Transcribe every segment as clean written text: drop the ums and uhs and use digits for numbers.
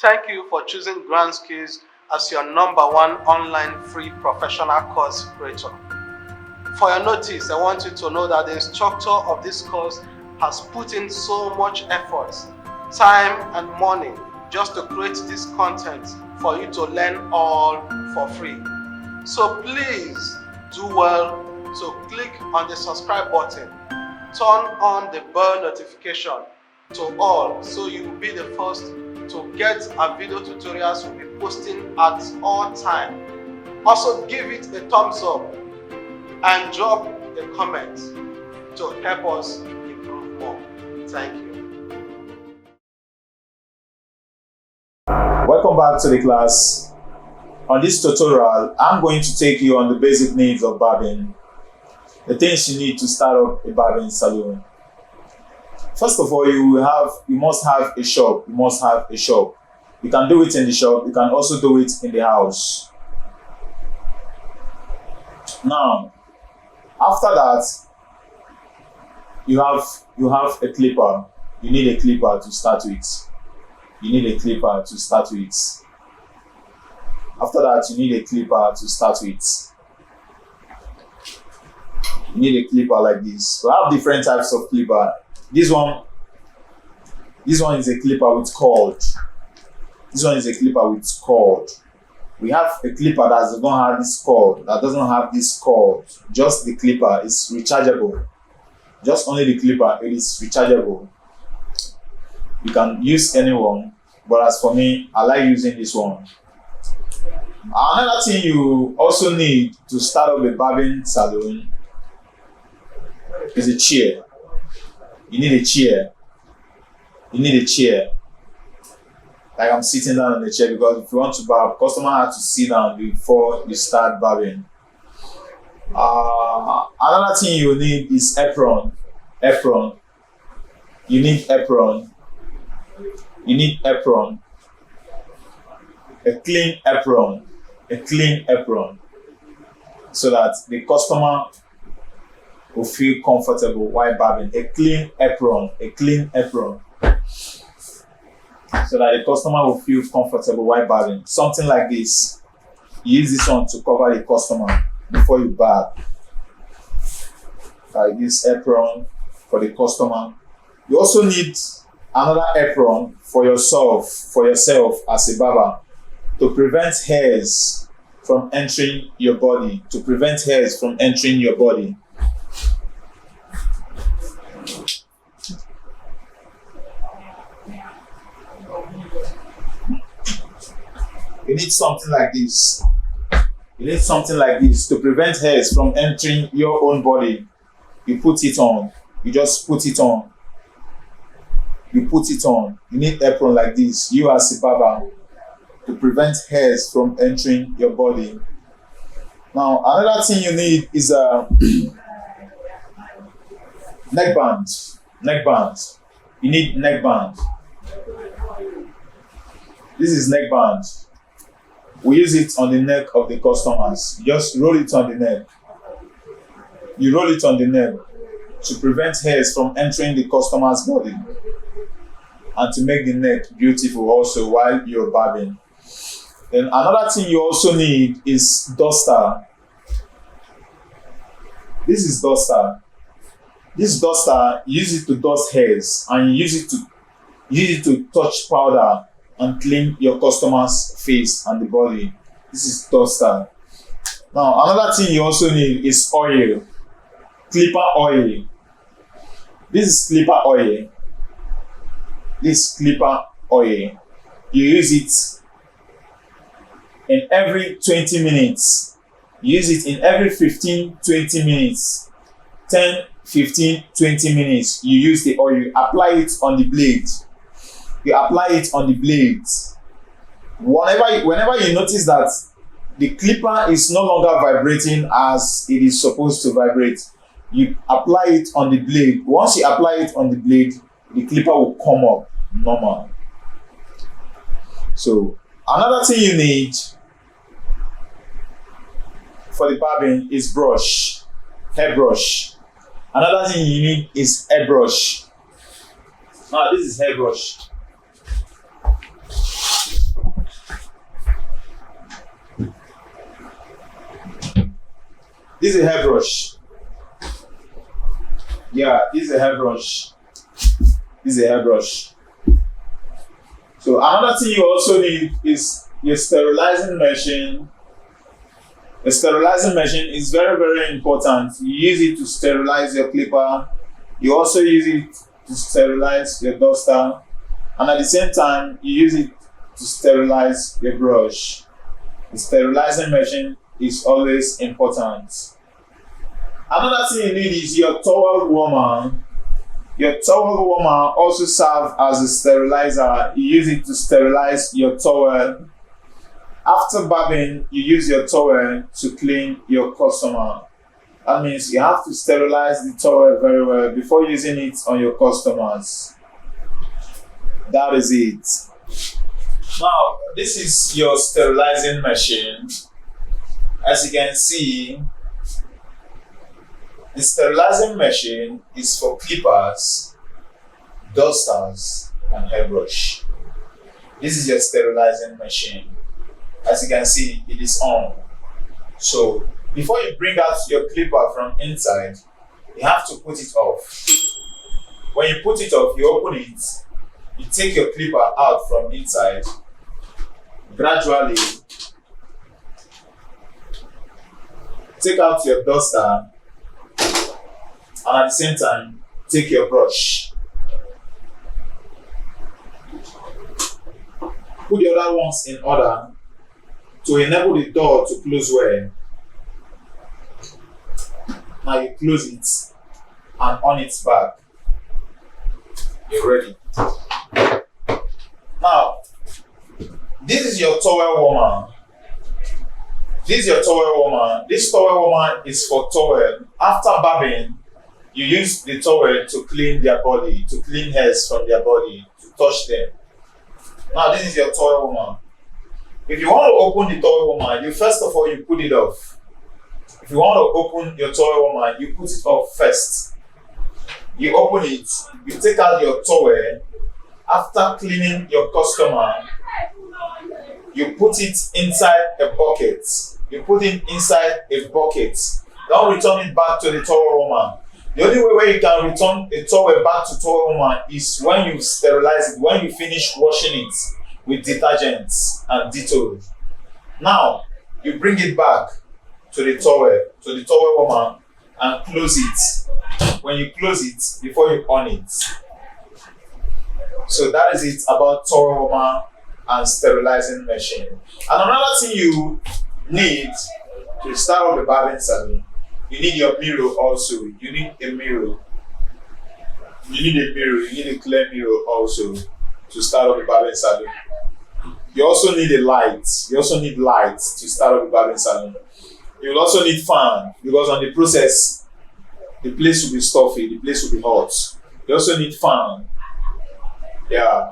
Thank you for choosing Grantskills as your #1 online free professional course creator. For your notice, I want you to know that the instructor of this course has put in so much effort, time and money just to create this content for you to learn all for free. So please do well to click on the subscribe button, turn on the bell notification to all so you will be the first to get our video tutorials we'll be posting at all time. Also give it a thumbs up and drop a comment to help us improve more. Thank you. Welcome back to the class. On this tutorial, I'm going to take you on the basic needs of barbing, the things you need to start up a barbing salon. First of all, you must have a shop. You must have a shop. You can do it in the shop. You can also do it in the house. Now, after that, you have a clipper. You need a clipper to start with. You need a clipper to start with. After that, you need a clipper to start with. You need a clipper like this. We have different types of clipper. This one is a clipper with cord. This one is a clipper with cord. We have a clipper that does not have this cord, that doesn't have this cord. Just the clipper is rechargeable. Just only the clipper, it is rechargeable. You can use any one, but as for me, I like using this one. Another thing you also need to start up a barbing salon is a chair. You need a chair. You need a chair. Like I'm sitting down on the chair, because if you want to barb, customer has to sit down before you start barbing. Another thing you need is apron. Apron. You need apron. You need apron. A clean apron. A clean apron. So that the customer will feel comfortable while barbing. A clean apron. A clean apron. So that the customer will feel comfortable while barbing. Something like this. You use this one to cover the customer before you barb. Like this apron for the customer. You also need another apron for yourself as a barber, to prevent hairs from entering your body. To prevent hairs from entering your body. You need something like this. You need something like this to prevent hairs from entering your own body. You put it on. You just put it on. You put it on. You need apron like this. You as a barber, to prevent hairs from entering your body. Now, another thing you need is a neckband. Neckband. You need neckband. This is neckband. We use it on the neck of the customers. You just roll it on the neck. You roll it on the neck to prevent hairs from entering the customer's body, and to make the neck beautiful also while you're barbing. Then another thing you also need is duster. This is duster. This duster, you use it to dust hairs, and you use it to touch powder and clean your customer's face and the body. This is duster. Now, another thing you also need is oil. Clipper oil. This is clipper oil. This clipper oil. You use it in every 20 minutes. You use it in every 15, 20 minutes. 10, 15, 20 minutes. You use the oil. You apply it on the blade. You apply it on the blade. Whenever you notice that the clipper is no longer vibrating as it is supposed to vibrate, you apply it on the blade. Once you apply it on the blade, the clipper will come up normal. So another thing you need for the barbing is brush, hair brush. Another thing you need is hair brush. Now this is hair brush. This is a hairbrush. Yeah, this is a hairbrush. This is a hairbrush. So another thing you also need is your sterilizing machine. A sterilizing machine is very, very important. You use it to sterilize your clipper. You also use it to sterilize your duster. And at the same time, you use it to sterilize your brush. The sterilizing machine is always important. Another thing you need is your towel warmer. Your towel warmer also serves as a sterilizer. You use it to sterilize your towel. After barbing, you use your towel to clean your customer. That means you have to sterilize the towel very well before using it on your customers. That is it. Now, this is your sterilizing machine. As you can see, the sterilizing machine is for clippers, dusters, and hairbrush. This is your sterilizing machine. As you can see, it is on. So before you bring out your clipper from inside, you have to put it off. When you put it off, you open it, you take your clipper out from inside, gradually take out your duster, and at the same time, take your brush. Put the other ones in order to enable the door to close well. Now you close it and on its back. You're ready. Now, this is your towel warmer. This is your towel warmer. This towel warmer is for towel. After barbing, you use the towel to clean their body, to clean hairs from their body, to touch them. Now, this is your towel warmer. If you want to open the towel warmer, you first of all, you put it off. If you want to open your towel warmer, you put it off first. You open it, you take out your towel. After cleaning your customer, you put it inside a bucket. You put it inside a bucket. Don't return it back to the towel warmer. The only way you can return a towel back to towel warmer is when you sterilize it, when you finish washing it with detergents and Dettol. Now, you bring it back to the towel warmer and close it. When you close it, before you on it. So that is it about towel warmer and sterilizing machine. And another thing you need to start off the barbing salon, you need your mirror also. You need a mirror. You need a clear mirror also to start off the barbing salon. You also need a light. You also need lights to start off the barbing salon. You will also need fan because on the process, the place will be stuffy, the place will be hot. You also need fan. Yeah.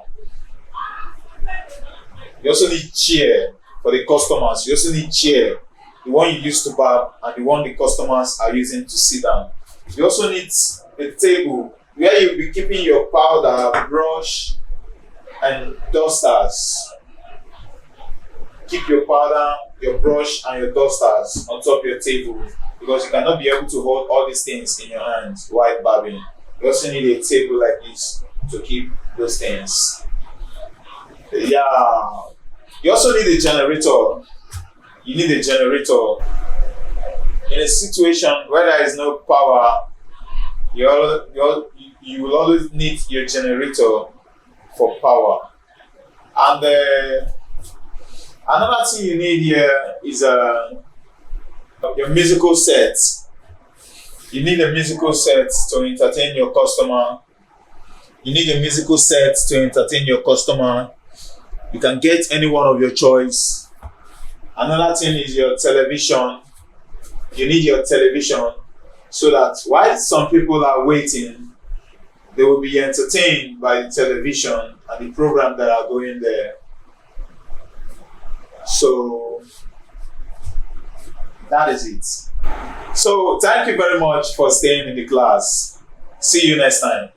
You also need chair for the customers. You also need chair, the one you use to barb and the one the customers are using to sit down. You also need a table where you'll be keeping your powder, brush, and dusters. Keep your powder, your brush, and your dusters on top of your table because you cannot be able to hold all these things in your hands while barbing. You also need a table like this to keep those things. Yeah. You also need a generator. You need a generator. In a situation where there is no power, you will always need your generator for power. And another thing you need here is your musical set. You need a musical set to entertain your customer. You need a musical set to entertain your customer. You can get any one of your choice. Another thing is your television. You need your television so that while some people are waiting, they will be entertained by the television and the program that are going there. So that is it. So thank you very much for staying in the class. See you next time.